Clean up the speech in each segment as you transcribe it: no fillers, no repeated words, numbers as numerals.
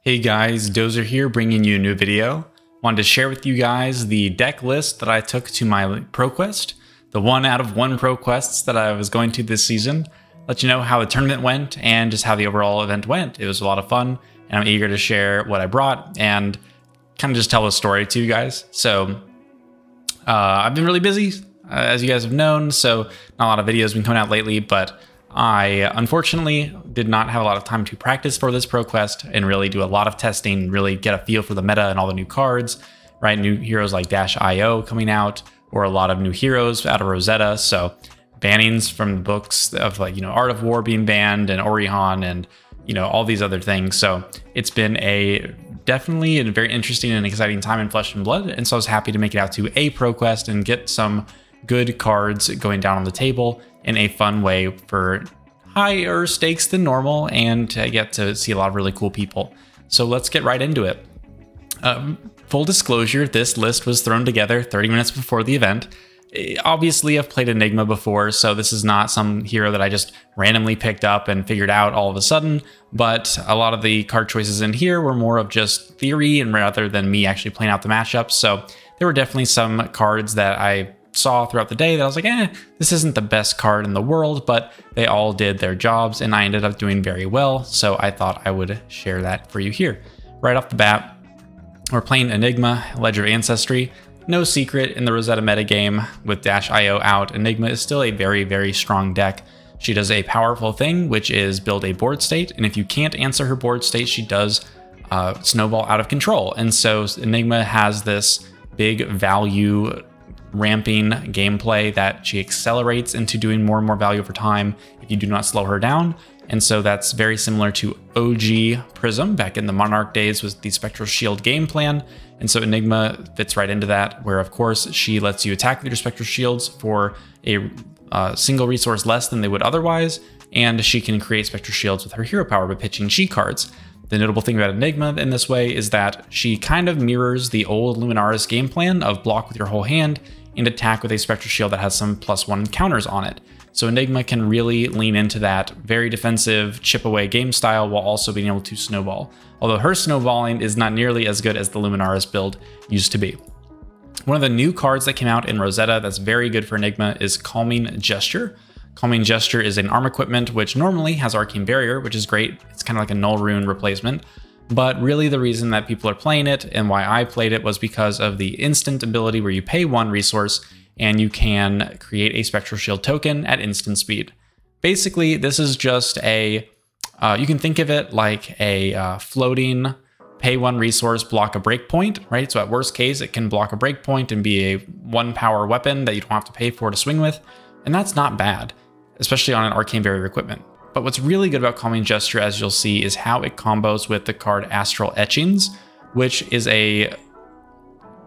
Hey guys, Dozer here bringing you a new video. Wanted to share with you guys the deck list that I took to my Pro Quest, the 1 out of 1 Pro Quests that I was going to this season. Let you know how the tournament went and just how the overall event went. It was a lot of fun and I'm eager to share what I brought and kind of just tell a story to you guys. So I've been really busy, as you guys have known, so not a lot of videos have been coming out lately, but I unfortunately did not have a lot of time to practice for this Pro Quest and really do a lot of testing, really get a feel for the meta and all the new cards, right? New heroes like -IO coming out, or a lot of new heroes out of Rosetta. So bannings from the books of Art of War being banned and Orihan and, all these other things. So it's been definitely a very interesting and exciting time in Flesh and Blood. And so I was happy to make it out to a Pro Quest and get some good cards going down on the table in a fun way for higher stakes than normal, and to get to see a lot of really cool people. So let's get right into it. Full disclosure, this list was thrown together 30 minutes before the event. Obviously, I've played Enigma before, so this is not some hero that I just randomly picked up and figured out all of a sudden, but a lot of the card choices in here were more of just theory and rather than me actually playing out the matchups. So there were definitely some cards that I saw throughout the day that I was like, this isn't the best card in the world, but they all did their jobs and I ended up doing very well. So I thought I would share that for you here. Right off the bat, we're playing Enigma, Ledger of Ancestry. No secret, in the Rosetta metagame with -IO out, Enigma is still a very, very strong deck. She does a powerful thing, which is build a board state. And if you can't answer her board state, she does snowball out of control. And so Enigma has this big value ramping gameplay that she accelerates into doing more and more value over time if you do not slow her down. And so that's very similar to OG Prism back in the Monarch days with the Spectral Shield game plan. And so Enigma fits right into that, where of course she lets you attack with your Spectral Shields for a single resource less than they would otherwise, and she can create Spectral Shields with her hero power by pitching Chi cards. The notable thing about Enigma in this way is that she kind of mirrors the old Luminaris game plan of block with your whole hand and attack with a Spectral Shield that has some +1 counters on it. So Enigma can really lean into that very defensive chip away game style while also being able to snowball. Although her snowballing is not nearly as good as the Luminaris build used to be. One of the new cards that came out in Rosetta that's very good for Enigma is Calming Gesture. Calming Gesture is an arm equipment which normally has Arcane Barrier, which is great. It's kind of like a Null Rune replacement. But really the reason that people are playing it and why I played it was because of the instant ability where you pay 1 resource and you can create a Spectral Shield token at instant speed. Basically, this is just a, you can think of it like a floating pay 1 resource, block a breakpoint, right? So at worst case, it can block a breakpoint and be a 1 power weapon that you don't have to pay for to swing with. And that's not bad, especially on an Arcane Barrier equipment. But what's really good about Calming Gesture, as you'll see, is how it combos with the card Astral Etchings, which is a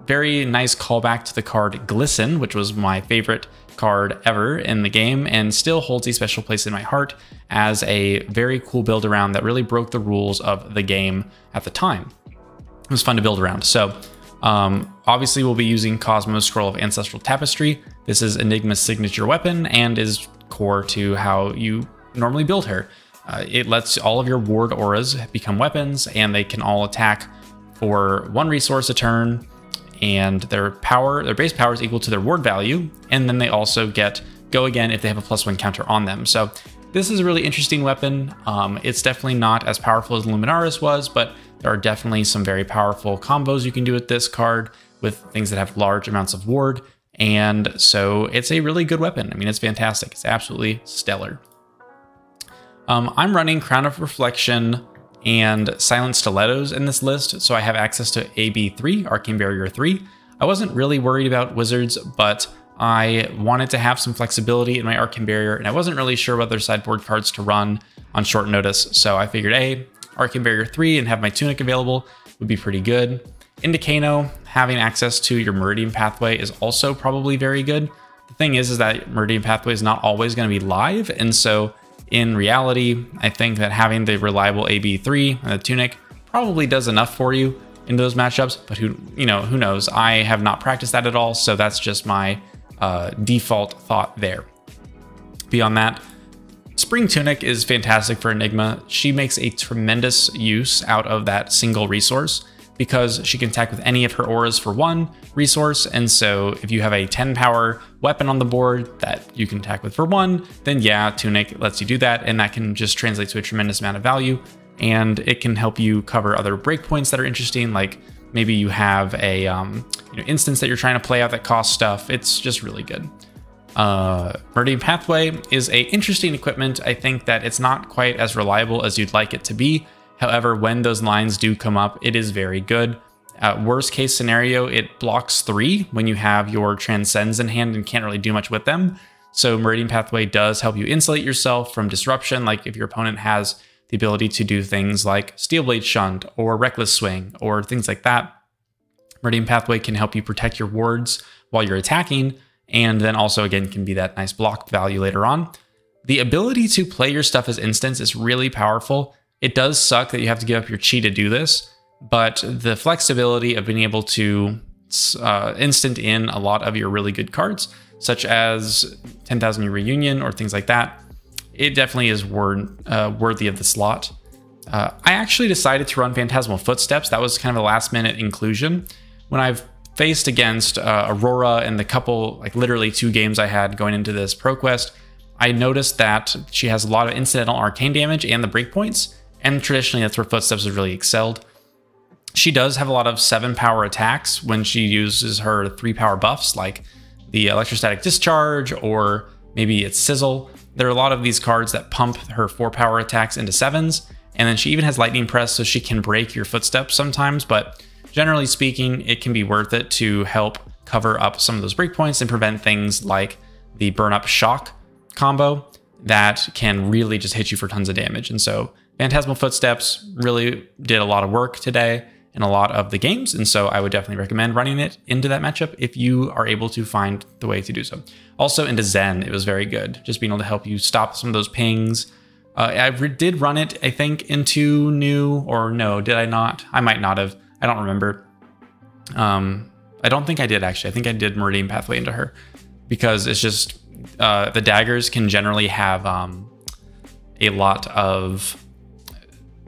very nice callback to the card Glisten, which was my favorite card ever in the game and still holds a special place in my heart as a very cool build around that really broke the rules of the game at the time. It was fun to build around. So obviously we'll be using Cosmos Scroll of Ancestral Tapestry. This is Enigma's signature weapon and is core to how you normally build her. It lets all of your ward auras become weapons and they can all attack for 1 resource a turn, and their base power is equal to their ward value, and then they also get go again if they have a +1 counter on them. So this is a really interesting weapon. It's definitely not as powerful as Luminaris was, but there are definitely some very powerful combos you can do with this card with things that have large amounts of ward, and so it's a really good weapon. I mean, it's fantastic. It's absolutely stellar. I'm running Crown of Reflection and Silent Stilettos in this list, so I have access to AB3, Arcane Barrier 3. I wasn't really worried about Wizards, but I wanted to have some flexibility in my Arcane Barrier, and I wasn't really sure whether sideboard cards to run on short notice, so I figured, Arcane Barrier 3 and have my Tunic available would be pretty good. In Decano, having access to your Meridian Pathway is also probably very good. The thing is that Meridian Pathway is not always going to be live, and so in reality, I think that having the reliable AB3 and the Tunic probably does enough for you in those matchups, but who knows? I have not practiced that at all, so that's just my default thought there. Beyond that, Spring Tunic is fantastic for Enigma. She makes a tremendous use out of that single resource because she can attack with any of her auras for 1 resource. And so if you have a 10 power weapon on the board that you can attack with for 1, then yeah, Tunic lets you do that. And that can just translate to a tremendous amount of value. And it can help you cover other breakpoints that are interesting. Like maybe you have a instance that you're trying to play out that costs stuff. It's just really good. Meridian Pathway is a interesting equipment. I think that it's not quite as reliable as you'd like it to be. However, when those lines do come up, it is very good. Worst case scenario, it blocks 3 when you have your Transcends in hand and can't really do much with them. So Meridian Pathway does help you insulate yourself from disruption. Like if your opponent has the ability to do things like Steel Blade Shunt or Reckless Swing or things like that, Meridian Pathway can help you protect your wards while you're attacking, and then also again can be that nice block value later on. The ability to play your stuff as instants is really powerful. It does suck that you have to give up your chi to do this, but the flexibility of being able to instant in a lot of your really good cards, such as 10,000 Year Reunion or things like that, it definitely is worthy of the slot. I actually decided to run Phantasmal Footsteps. That was kind of a last minute inclusion. When I've faced against Aurora and the couple, like literally 2 games I had going into this ProQuest, I noticed that she has a lot of incidental arcane damage and the breakpoints, and traditionally that's where Footsteps has really excelled. She does have a lot of 7 power attacks when she uses her 3 power buffs, like the Electrostatic Discharge, or maybe it's Sizzle. There are a lot of these cards that pump her 4 power attacks into 7s, and then she even has Lightning Press, so she can break your Footsteps sometimes, but generally speaking, it can be worth it to help cover up some of those breakpoints and prevent things like the Burn Up Shock combo that can really just hit you for tons of damage. And so Phantasmal Footsteps really did a lot of work today in a lot of the games, and so I would definitely recommend running it into that matchup if you are able to find the way to do so. Also into Zen, it was very good, just being able to help you stop some of those pings. I did run it, I think, into new, or no, did I not? I might not have. I don't remember. I don't think I did, actually. I think I did Meridian Pathway into her because it's just the daggers can generally have a lot of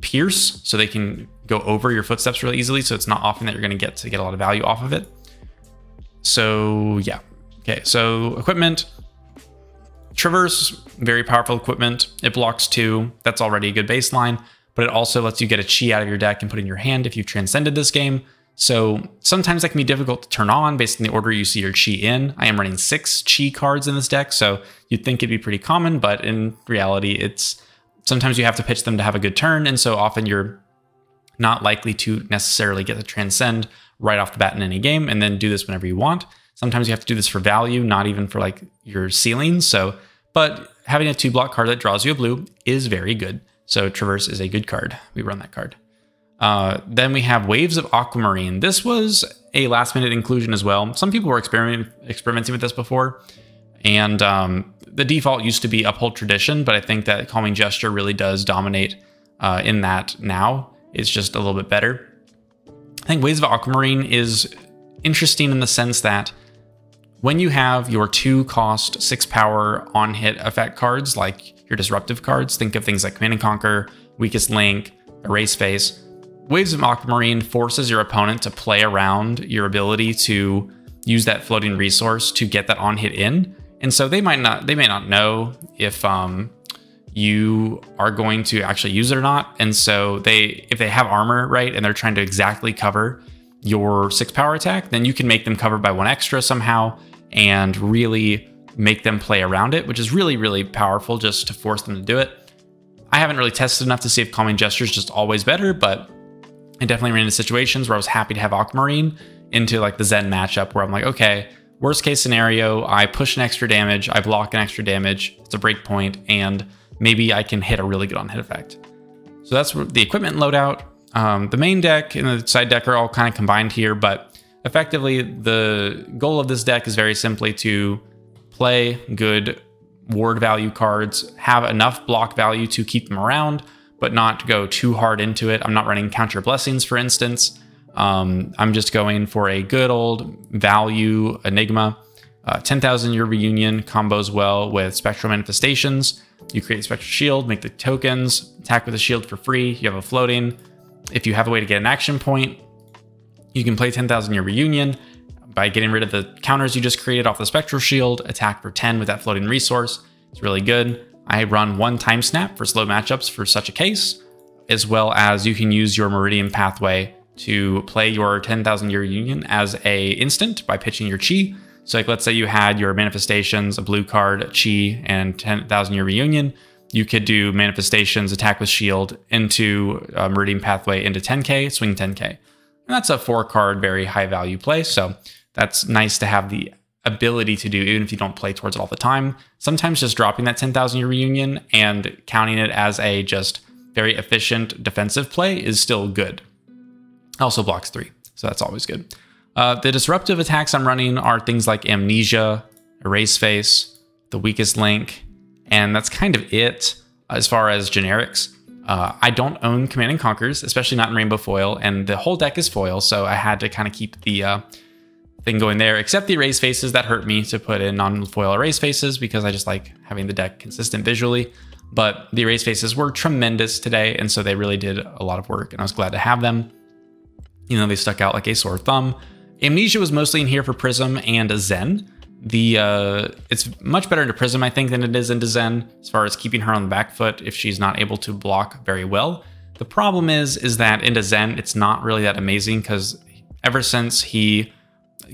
pierce, so they can go over your Footsteps really easily, so it's not often that you're going to get a lot of value off of it. So yeah. Okay, so equipment. Traverse, very powerful equipment. It blocks 2. That's already a good baseline, but it also lets you get a chi out of your deck and put in your hand if you've transcended this game. So sometimes that can be difficult to turn on based on the order you see your chi in. I am running 6 chi cards in this deck, so you'd think it'd be pretty common, but in reality, it's sometimes you have to pitch them to have a good turn, and so often you're not likely to necessarily get to transcend right off the bat in any game and then do this whenever you want. Sometimes you have to do this for value, not even for like your ceilings. So, but having a 2-block card that draws you a blue is very good. So Traverse is a good card. We run that card. Then we have Waves of Aquamarine. This was a last minute inclusion as well. Some people were experimenting with this before. And the default used to be Uphold Tradition, but I think that Calming Gesture really does dominate in that now. It's just a little bit better. I think Waves of Aquamarine is interesting in the sense that when you have your 2-cost 6 power on-hit effect cards, like your disruptive cards, think of things like Command and Conquer, Weakest Link, Erase Face. Waves of Aquamarine forces your opponent to play around your ability to use that floating resource to get that on-hit in. And so they may not know if you are going to actually use it or not. And so if they have armor, right, and they're trying to exactly cover your 6 power attack, then you can make them cover by 1 extra somehow and really make them play around it, which is really, really powerful just to force them to do it. I haven't really tested enough to see if Calming Gesture is just always better, but I definitely ran into situations where I was happy to have Aquamarine into like the Zen matchup where I'm like, okay, worst case scenario, I push an extra damage, I block an extra damage, it's a break point, and maybe I can hit a really good on-hit effect. So that's the equipment loadout. The main deck and the side deck are all kind of combined here, but effectively the goal of this deck is very simply to play good ward value cards, have enough block value to keep them around, but not go too hard into it. I'm not running Count Your Blessings, for instance. I'm just going for a good old value Enigma 10,000 Year Reunion combos well with Spectral Manifestations. You create a Spectral Shield, make the tokens, attack with a shield for free. You have a floating. If you have a way to get an action point, you can play 10,000 Year Reunion by getting rid of the counters you just created off the Spectral Shield, attack for 10 with that floating resource. It's really good. I run one Time Snap for slow matchups for such a case, as well as you can use your Meridian Pathway to play your 10,000 Year Reunion as a instant by pitching your Chi. So like, let's say you had your Manifestations, a blue card, Chi, and 10,000 Year Reunion. You could do Manifestations, attack with shield into Meridian Pathway into 10k, swing 10k. And that's a 4-card, very high value play. So that's nice to have the ability to do, even if you don't play towards it all the time. Sometimes just dropping that 10,000 Year Reunion and counting it as a just very efficient defensive play is still good. Also blocks 3, so that's always good. The disruptive attacks I'm running are things like Amnesia, Erase Face, the Weakest Link, and that's kind of it as far as generics. I don't own Command and Conquers, especially not in Rainbow Foil, and the whole deck is foil, so I had to kind of keep the thing going there, except the Erase Faces. That hurt me to put in non-foil Erase Faces because I just like having the deck consistent visually. But the Erase Faces were tremendous today, and so they really did a lot of work, and I was glad to have them. You know, they stuck out like a sore thumb. Amnesia was mostly in here for Prism and Zen. It's much better into Prism, I think, than it is into Zen, as far as keeping her on the back foot if she's not able to block very well. The problem is that into Zen, it's not really that amazing, because ever since he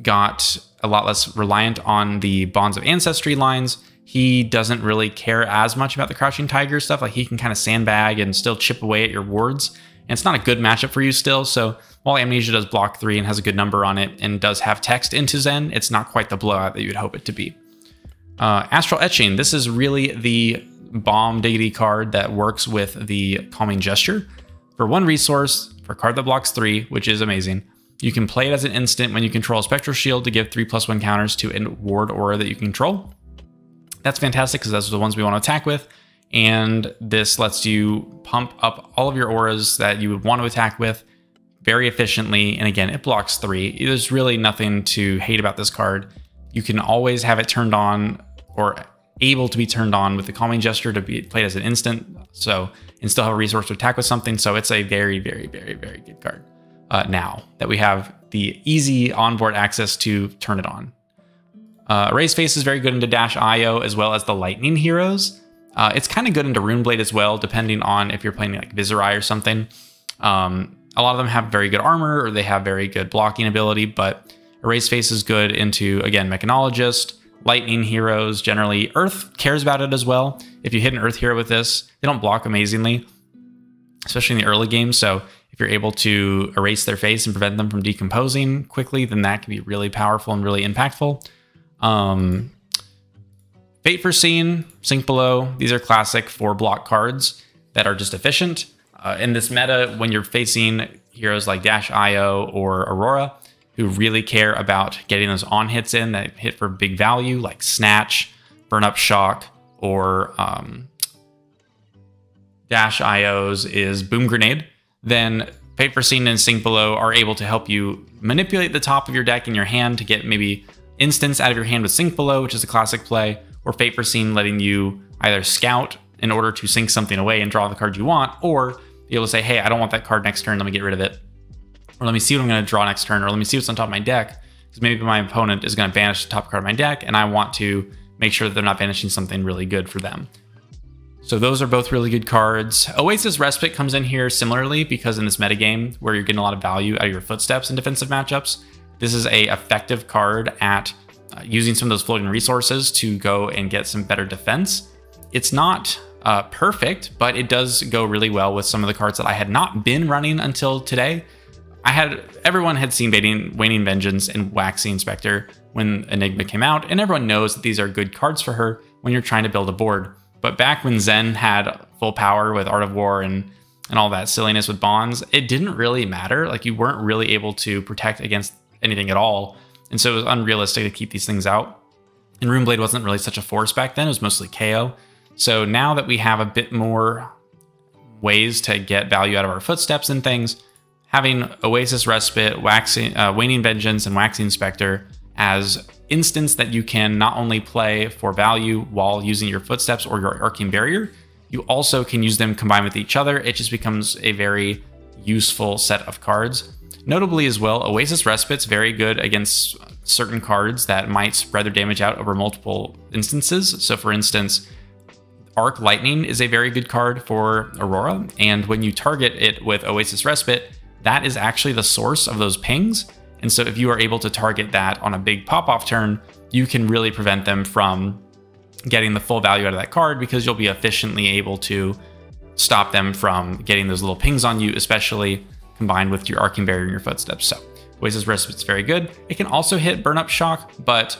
got a lot less reliant on the Bonds of Ancestry lines, he doesn't really care as much about the Crouching Tiger stuff. Like, he can kind of sandbag and still chip away at your wards. And it's not a good matchup for you still. So while Amnesia does block 3 and has a good number on it and does have text into Zen, it's not quite the blowout that you'd hope it to be. Astral Etching. This is really the bomb diggity card that works with the Calming Gesture. For 1 resource, for a card that blocks 3, which is amazing, you can play it as an instant when you control a Spectral Shield to give 3+1 counters to a ward aura that you control. That's fantastic because those are the ones we want to attack with. And this lets you pump up all of your auras that you would want to attack with very efficiently. And again, it blocks 3. There's really nothing to hate about this card. You can always have it turned on, or able to be turned on, with the Calming Gesture to be played as an instant. So, and still have a resource to attack with something. So it's a very, very, very, very good card now that we have the easy onboard access to turn it on. Erase Face is very good into Dash IO, as well as the Lightning heroes. It's kind of good into Runeblade as well, depending on if you're playing like Viserai or something. A lot of them have very good armor, or they have very good blocking ability, but Erase Face is good into, again, Mechanologist, Lightning heroes. Generally, Earth cares about it as well. If you hit an Earth hero with this, they don't block amazingly, especially in the early game. So if you're able to erase their face and prevent them from decomposing quickly, then that can be really powerful and really impactful. Fate Foreseen, Sink Below, these are classic 4-block cards that are just efficient. In this meta, when you're facing heroes like Dash IO or Aurora, who really care about getting those on hits in that hit for big value, like Snatch, Burn Up Shock, or Dash IO's is Boom Grenade, then Fate Foreseen and Sink Below are able to help you manipulate the top of your deck in your hand to get maybe instants out of your hand with Sink Below, which is a classic play, or Fate Foreseen letting you either scout in order to sink something away and draw the card you want, or be able to say, hey, I don't want that card next turn, let me get rid of it. Or let me see what I'm going to draw next turn, or let me see what's on top of my deck, because maybe my opponent is going to banish the top card of my deck, and I want to make sure that they're not banishing something really good for them. So those are both really good cards. Oasis Respite comes in here similarly, because in this metagame, where you're getting a lot of value out of your footsteps in defensive matchups, this is a effective card at using some of those floating resources to go and get some better defense. It's not perfect, but it does go really well with some of the cards that I had not been running until today. Everyone had seen Waning Vengeance and Waxing Spectre when Enigma came out, and everyone knows that these are good cards for her when you're trying to build a board. But back when Zen had full power with Art of War and all that silliness with bonds, it didn't really matter. Like, you weren't really able to protect against anything at all. And so it was unrealistic to keep these things out. And Runeblade wasn't really such a force back then. It was mostly KO. So now that we have a bit more ways to get value out of our footsteps and things, having Oasis Respite, Waning Vengeance, and Waxing Spectre as instance that you can not only play for value while using your footsteps or your arcane barrier, you also can use them combined with each other. It just becomes a very useful set of cards. Notably as well, Oasis Respite's very good against certain cards that might spread their damage out over multiple instances. So for instance, Arc Lightning is a very good card for Aurora, and when you target it with Oasis Respite, that is actually the source of those pings. And so if you are able to target that on a big pop-off turn, you can really prevent them from getting the full value out of that card, because you'll be efficiently able to stop them from getting those little pings on you, especially combined with your Arcane Barrier and your footsteps. So Oasis Respite's very good. It can also hit Burn Up Shock, but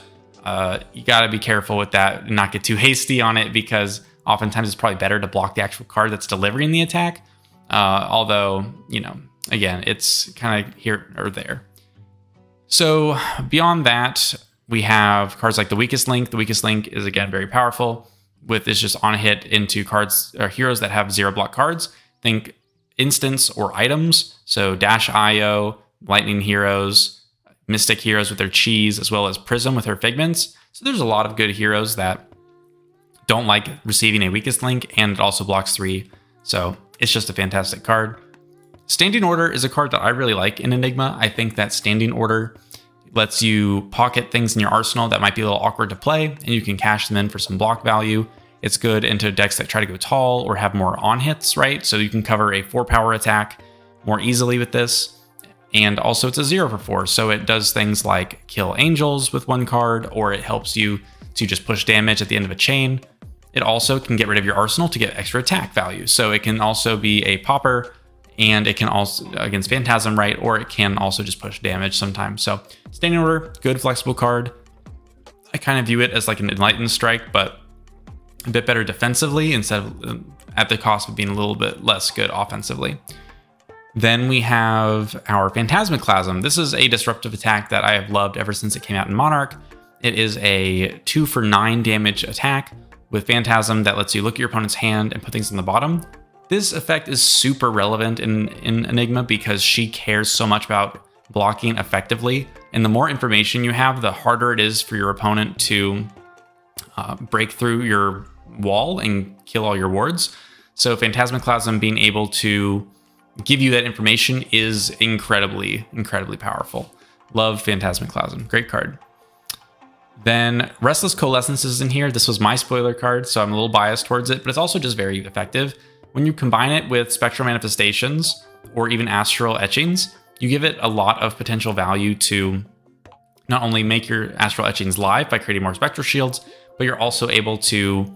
you gotta be careful with that and not get too hasty on it, because oftentimes it's probably better to block the actual card that's delivering the attack. Although, you know, again, it's kind of here or there. So beyond that, we have cards like the Weakest Link. The Weakest Link is, again, very powerful, with this just on hit into cards or heroes that have 0 block cards. Think instants or items. So Dash IO, Lightning heroes, Mystic heroes with their cheese, as well as Prism with her figments. So there's a lot of good heroes that don't like receiving a Weakest Link, and it also blocks 3. So it's just a fantastic card. Standing Order is a card that I really like in Enigma. I think that Standing Order lets you pocket things in your arsenal that might be a little awkward to play, and you can cash them in for some block value. It's good into decks that try to go tall or have more on hits, right? So you can cover a 4-power attack more easily with this. And also it's a 0 for 4, so it does things like kill angels with 1 card, or it helps you to just push damage at the end of a chain. It also can get rid of your arsenal to get extra attack value. So it can also be a popper, and it can also against Phantasm, right? Or it can also just push damage sometimes. So Standing Order, good flexible card. I kind of view it as like an Enlightened Strike, but a bit better defensively instead of at the cost of being a little bit less good offensively. Then we have our Phantasmaclasm. This is a disruptive attack that I have loved ever since it came out in Monarch. It is a 2 for 9 damage attack with Phantasm that lets you look at your opponent's hand and put things on the bottom. This effect is super relevant in Enigma because she cares so much about blocking effectively. And the more information you have, the harder it is for your opponent to break through your wall and kill all your wards. So Phantasmaclasm being able to give you that information is incredibly, incredibly powerful. Love Phantasmaclasm, great card. Then Restless Coalescence is in here. This was my spoiler card, so I'm a little biased towards it, but it's also just very effective. When you combine it with Spectral Manifestations or even Astral Etchings, you give it a lot of potential value to not only make your Astral Etchings live by creating more Spectral Shields, but you're also able to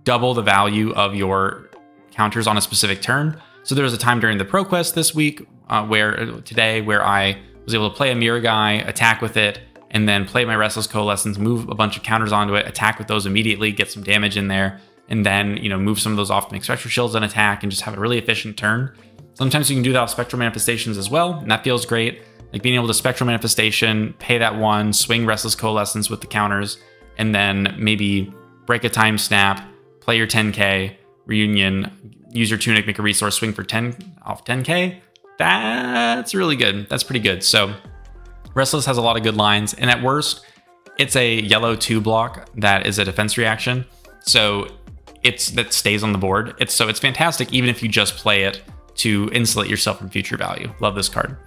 double the value of your counters on a specific turn. So there was a time during the Pro Quest this week, where I was able to play a Mirror Guy, attack with it, and then play my Restless Coalescence, move a bunch of counters onto it, attack with those immediately, get some damage in there, and then, you know, move some of those off to make Spectral Shields and attack and just have a really efficient turn. Sometimes you can do that with Spectral Manifestations as well, and that feels great. Like being able to Spectral Manifestation, pay that 1, swing Restless Coalescence with the counters, and then maybe break a Time Snap, play your 10k, Reunion, use your Tunic, make a resource, swing for 10 off 10k. That's really good. That's pretty good. So Restless has a lot of good lines, and at worst, it's a yellow 2 block that is a defense reaction. So that stays on the board. It's fantastic even if you just play it to insulate yourself from future value. Love this card.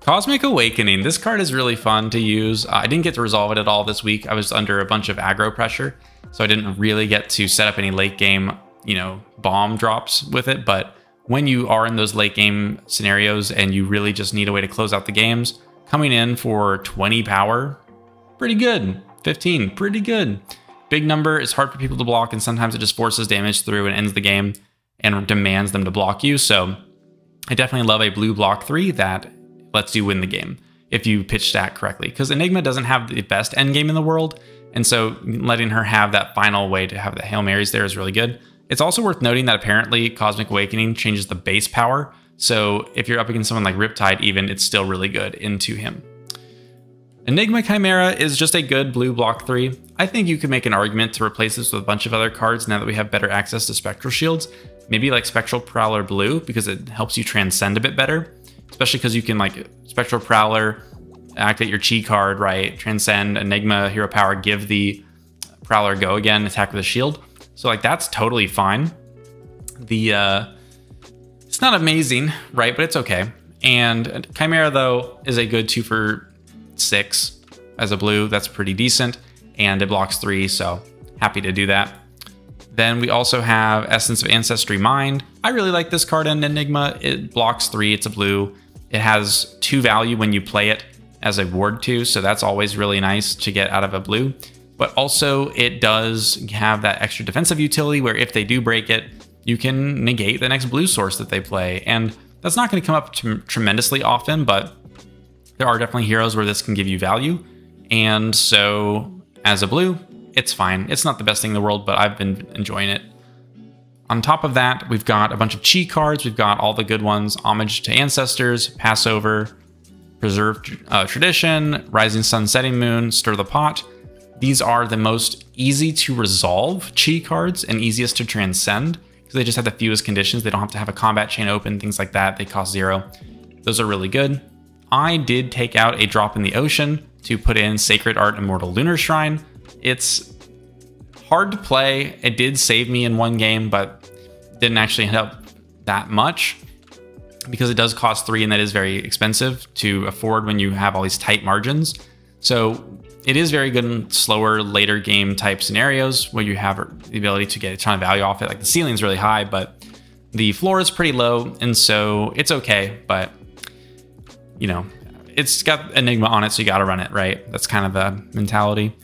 Cosmic Awakening. This card is really fun to use. I didn't get to resolve it at all this week. I was under a bunch of aggro pressure, so I didn't really get to set up any late game, you know, bomb drops with it. But when you are in those late game scenarios and you really just need a way to close out the games, coming in for 20 power, pretty good. 15, pretty good. Big number is hard for people to block, and sometimes it just forces damage through and ends the game and demands them to block you. So I definitely love a blue block 3 that lets you win the game if you pitch stack correctly, because Enigma doesn't have the best end game in the world, and so letting her have that final way to have the Hail Marys there is really good. It's also worth noting that apparently Cosmic Awakening changes the base power, so if you're up against someone like Riptide even, it's still really good into him. Enigma Chimera is just a good blue block 3. I think you could make an argument to replace this with a bunch of other cards now that we have better access to Spectral Shields. Maybe like Spectral Prowler Blue, because it helps you transcend a bit better, especially because you can like Spectral Prowler, activate your chi card, right? Transcend, Enigma, Hero Power, give the Prowler go again, attack with a shield. So like that's totally fine. It's not amazing, right? But it's okay. And Chimera though is a good 2 for 6 as a blue. That's pretty decent, and it blocks 3, so happy to do that. Then we also have Essence of Ancestry Mind. I really like this card in Enigma. It blocks 3, it's a blue. It has 2 value when you play it as a ward 2, so that's always really nice to get out of a blue. But also it does have that extra defensive utility where if they do break it, you can negate the next blue source that they play. And that's not going to come up tremendously often, but there are definitely heroes where this can give you value. And so as a blue, it's fine. It's not the best thing in the world, but I've been enjoying it. On top of that, we've got a bunch of chi cards. We've got all the good ones: Homage to Ancestors, Passover, Preserve Tradition, Rising Sun, Setting Moon, Stir the Pot. These are the most easy to resolve chi cards and easiest to transcend because they just have the fewest conditions. They don't have to have a combat chain open, things like that. They cost 0. Those are really good. I did take out a Drop in the Ocean to put in Sacred Art Immortal Lunar Shrine. It's hard to play. It did save me in one game, but didn't actually end up that much because it does cost 3 and that is very expensive to afford when you have all these tight margins. So it is very good in slower, later game type scenarios where you have the ability to get a ton of value off it. Like the ceiling's really high, but the floor is pretty low, and so it's okay. But you know, it's got Enigma on it, so you got to run it, right? That's kind of the mentality.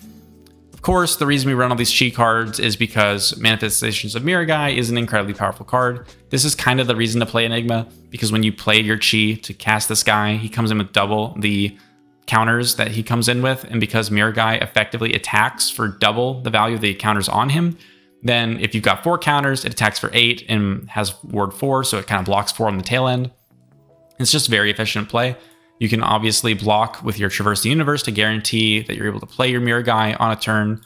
Of course, the reason we run all these chi cards is because Manifestations of Miragai is an incredibly powerful card. This is kind of the reason to play Enigma, because when you play your chi to cast this guy, he comes in with double the counters that he comes in with, and because Miragai effectively attacks for double the value of the counters on him, then if you've got 4 counters, it attacks for 8 and has ward 4, so it kind of blocks 4 on the tail end. It's just very efficient play. You can obviously block with your Traverse the Universe to guarantee that you're able to play your Miragai on a turn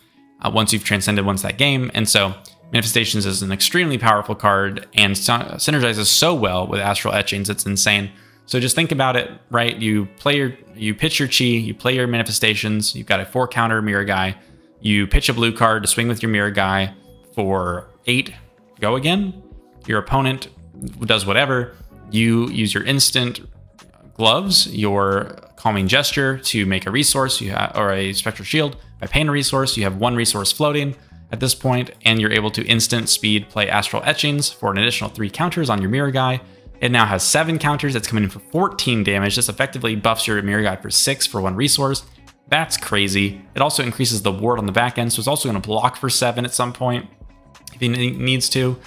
once you've transcended that game, and so Manifestations is an extremely powerful card and synergizes so well with Astral Etchings, it's insane. So just think about it, right? You pitch your chi, you play your Manifestations, you've got a 4 counter Miragai, you pitch a blue card to swing with your Miragai for 8, go again. Your opponent does whatever. You use your instant gloves, your Calming Gesture to make a resource, or a Spectral Shield by paying a resource. You have 1 resource floating at this point, and you're able to instant speed play Astral Etchings for an additional 3 counters on your Miragai. It now has 7 counters. It's coming in for 14 damage. This effectively buffs your Miragai for 6 for 1 resource. That's crazy. It also increases the ward on the back end, so it's also going to block for 7 at some point if he needs to.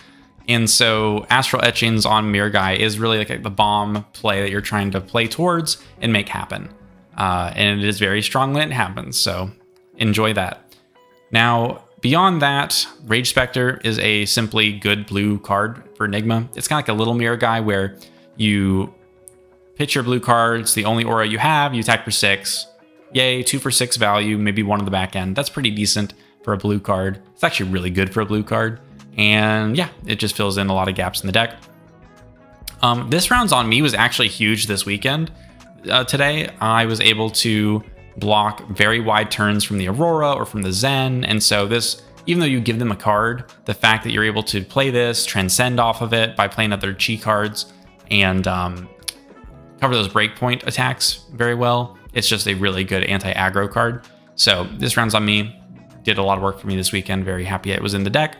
And so Astral Etchings on Miragai is really like the bomb play that you're trying to play towards and make happen. And it is very strong when it happens, so enjoy that. Now, beyond that, Rage Spectre is a simply good blue card for Enigma. It's kind of like a little Miragai where you pitch your blue cards, the only aura you have, you attack for 6. Yay, 2 for 6 value, maybe 1 on the back end. That's pretty decent for a blue card. It's actually really good for a blue card. And yeah, it just fills in a lot of gaps in the deck. This Rounds on Me was actually huge this weekend. Today, I was able to block very wide turns from the Aurora or from the Zen. And so this, even though you give them a card, the fact that you're able to play this, transcend off of it by playing other chi cards, and cover those breakpoint attacks very well, it's just a really good anti-aggro card. So This Rounds on Me did a lot of work for me this weekend. Very happy it was in the deck.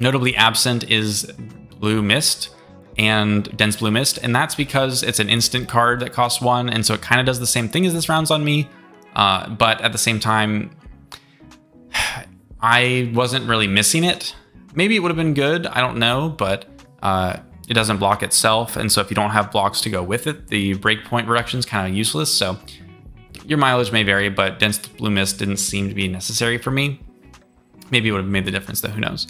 Notably absent is Blue Mist and Dense Blue Mist, and that's because it's an instant card that costs 1, and so it kind of does the same thing as This Rounds on Me, but at the same time, I wasn't really missing it. Maybe it would have been good, I don't know, but it doesn't block itself, and so if you don't have blocks to go with it, the breakpoint reduction is kind of useless, so your mileage may vary, but Dense Blue Mist didn't seem to be necessary for me. Maybe it would have made the difference, though, who knows.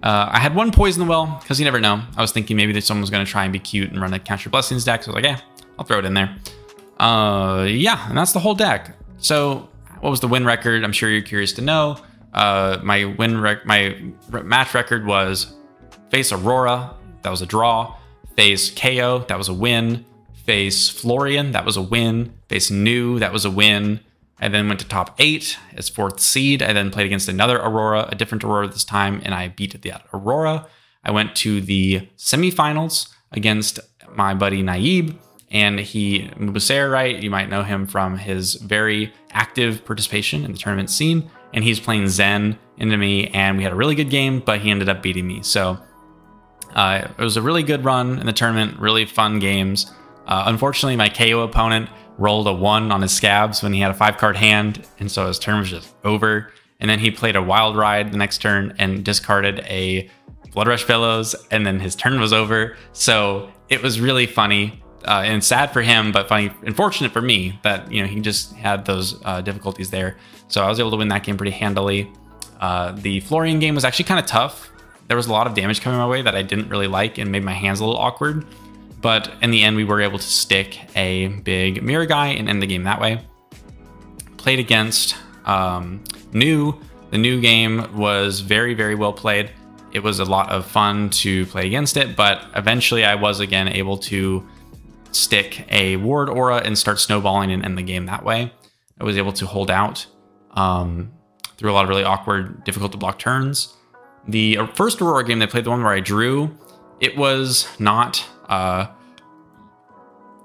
I had 1 Poison the Well, because you never know. I was thinking maybe that someone was going to try and be cute and run a Count Your Blessings deck, so I was like, yeah, I'll throw it in there. Yeah, and that's the whole deck. So what was the win record? I'm sure you're curious to know. My match record was face Aurora, that was a draw. Face KO, that was a win. face Florian, that was a win. Face New, that was a win. I then went to top 8 as 4th seed. I then played against another Aurora, a different Aurora this time, and I beat the Aurora. I went to the semifinals against my buddy Naib, and he Mubaser, right? You might know him from his very active participation in the tournament scene, and he's playing Zen into me, and we had a really good game, but he ended up beating me. So it was a really good run in the tournament, really fun games. Unfortunately, my KO opponent rolled a 1 on his scabs when he had a 5-card hand, and so his turn was just over. And then he played a Wild Ride the next turn and discarded a Blood Rush Billows, and then his turn was over. So it was really funny and sad for him, but funny and fortunate for me that he just had those difficulties there. So I was able to win that game pretty handily. The Florian game was actually kind of tough. There was a lot of damage coming my way that I didn't really like and made my hands a little awkward. But in the end, we were able to stick a big mirror guy and end the game that way. Played against New. The New game was very, very well played. It was a lot of fun to play against it, but eventually I was again able to stick a Ward Aura and start snowballing and end the game that way. I was able to hold out through a lot of really awkward, difficult to block turns. The first Aurora game they played, the one where I drew, it was not... it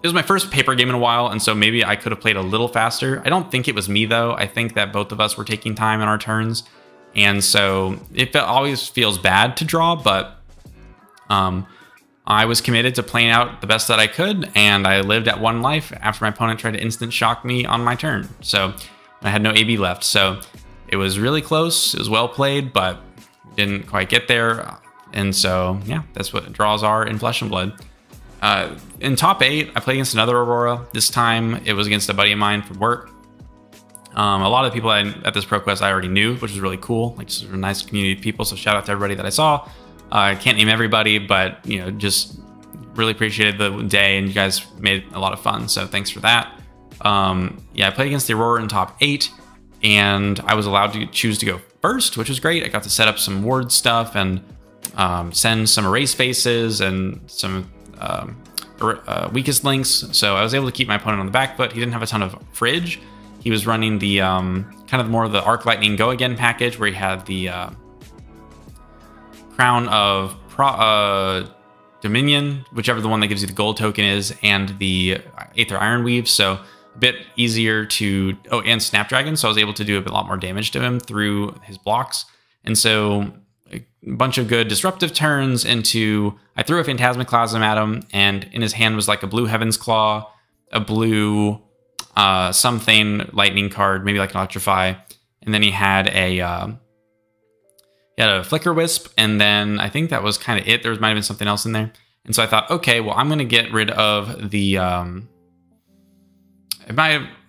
was my first paper game in a while, and so maybe I could have played a little faster. I don't think it was me, though. I think that both of us were taking time in our turns, and so it always feels bad to draw, but I was committed to playing out the best that I could, and I lived at 1 life after my opponent tried to instant shock me on my turn. So I had no AB left, so it was really close. It was well played, but didn't quite get there. And so, yeah, that's what draws are in Flesh and Blood. In top 8, I played against another Aurora. This time, it was against a buddy of mine from work. A lot of the people at this ProQuest I already knew, which was really cool. Like, just a nice community of people. So shout out to everybody that I saw. I can't name everybody, but just really appreciated the day, and you guys made a lot of fun. So thanks for that. Yeah, I played against the Aurora in top 8, and I was allowed to choose to go first, which was great. I got to set up some ward stuff and send some erase faces and some weakest links. So I was able to keep my opponent on the back foot. He didn't have a ton of fridge. He was running the kind of more of the Arc Lightning Go Again package, where he had the Crown of Dominion, whichever the one that gives you the gold token is, and the Aether Iron Weave. So a bit easier to... Oh, and Snapdragon. So I was able to do a lot more damage to him through his blocks. And so a bunch of good disruptive turns into... I threw a Phantasmaclasm at him, and in his hand was like a blue Heaven's Claw, a blue something lightning card, maybe like an Electrify. And then he had a Flicker Wisp, and then I think that was kind of it. There might have been something else in there. And so I thought, okay, well, I'm going to get rid of the...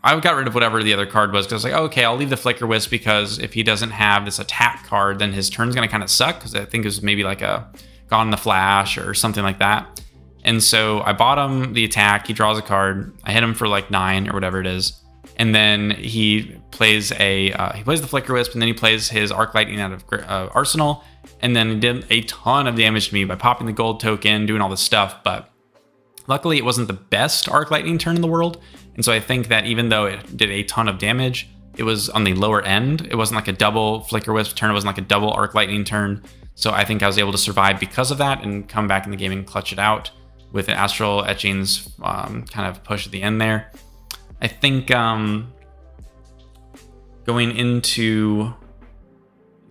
I got rid of whatever the other card was, because I was like, oh, okay, I'll leave the Flicker Wisp, because if he doesn't have this attack card, then his turn's going to kind of suck, because I think it was maybe like a Gone in the Flash or something like that. And so I bought him the attack. He draws a card. I hit him for like 9 or whatever it is. And then he plays the Flicker Wisp, and then he plays his Arc Lightning out of Arsenal. And then he did a ton of damage to me by popping the gold token, doing all this stuff. But luckily, it wasn't the best Arc Lightning turn in the world. And so I think that even though it did a ton of damage, it was on the lower end. It wasn't like a double Flicker Wisp turn. It wasn't like a double Arc Lightning turn. So I think I was able to survive because of that and come back in the game and clutch it out with an Astral Etching's kind of push at the end there. I think going into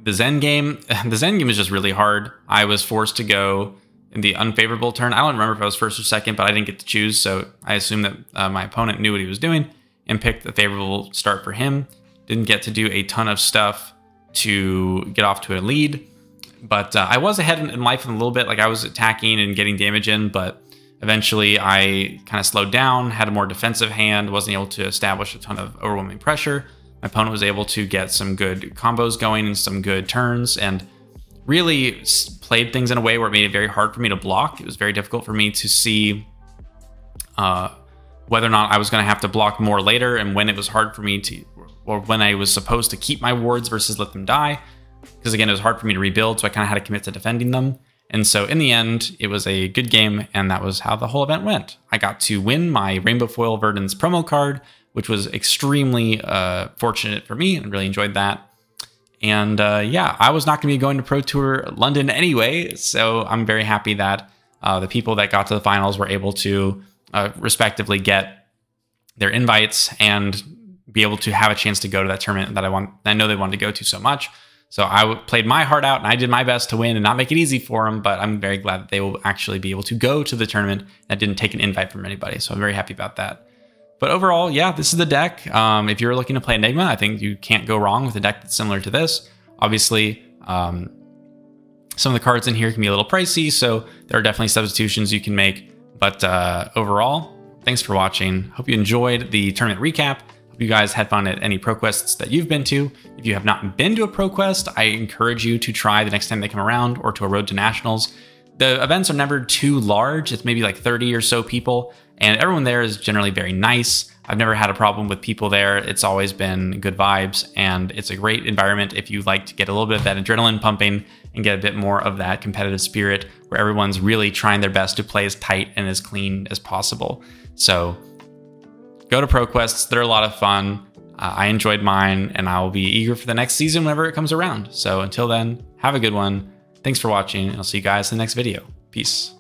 the Zen game is just really hard. I was forced to go in the unfavorable turn. I don't remember if I was first or second, but I didn't get to choose. So I assume that my opponent knew what he was doing and picked the favorable start for him. Didn't get to do a ton of stuff to get off to a lead. But I was ahead in life in a little bit. Like, I was attacking and getting damage in, but eventually I kind of slowed down, had a more defensive hand, wasn't able to establish a ton of overwhelming pressure. My opponent was able to get some good combos going and some good turns, and really played things in a way where it made it very hard for me to block. It was very difficult for me to see whether or not I was going to have to block more later, and when it was hard for me to, or when I was supposed to keep my wards versus let them die. Because again, it was hard for me to rebuild, so I kind of had to commit to defending them. And so in the end, it was a good game, and that was how the whole event went. I got to win my Rainbow Foil Verdant's promo card, which was extremely fortunate for me, and really enjoyed that. And yeah, I was not going to be going to Pro Tour London anyway, so I'm very happy that the people that got to the finals were able to respectively get their invites and be able to have a chance to go to that tournament that I know they wanted to go to so much. So I played my heart out and I did my best to win and not make it easy for them, but I'm very glad that they will actually be able to go to the tournament that didn't take an invite from anybody. So I'm very happy about that. But overall, yeah, this is the deck. If you're looking to play Enigma, I think you can't go wrong with a deck that's similar to this. Obviously, some of the cards in here can be a little pricey, so there are definitely substitutions you can make. But overall, thanks for watching. Hope you enjoyed the tournament recap. Hope you guys had fun at any ProQuests that you've been to. If you have not been to a ProQuest, I encourage you to try the next time they come around, or to a Road to Nationals. The events are never too large. It's maybe like 30 or so people, and everyone there is generally very nice. I've never had a problem with people there. It's always been good vibes, and it's a great environment if you like to get a little bit of that adrenaline pumping and get a bit more of that competitive spirit where everyone's really trying their best to play as tight and as clean as possible. So go to ProQuests. They're a lot of fun. I enjoyed mine, and I will be eager for the next season whenever it comes around. So until then, have a good one. Thanks for watching, and I'll see you guys in the next video. Peace.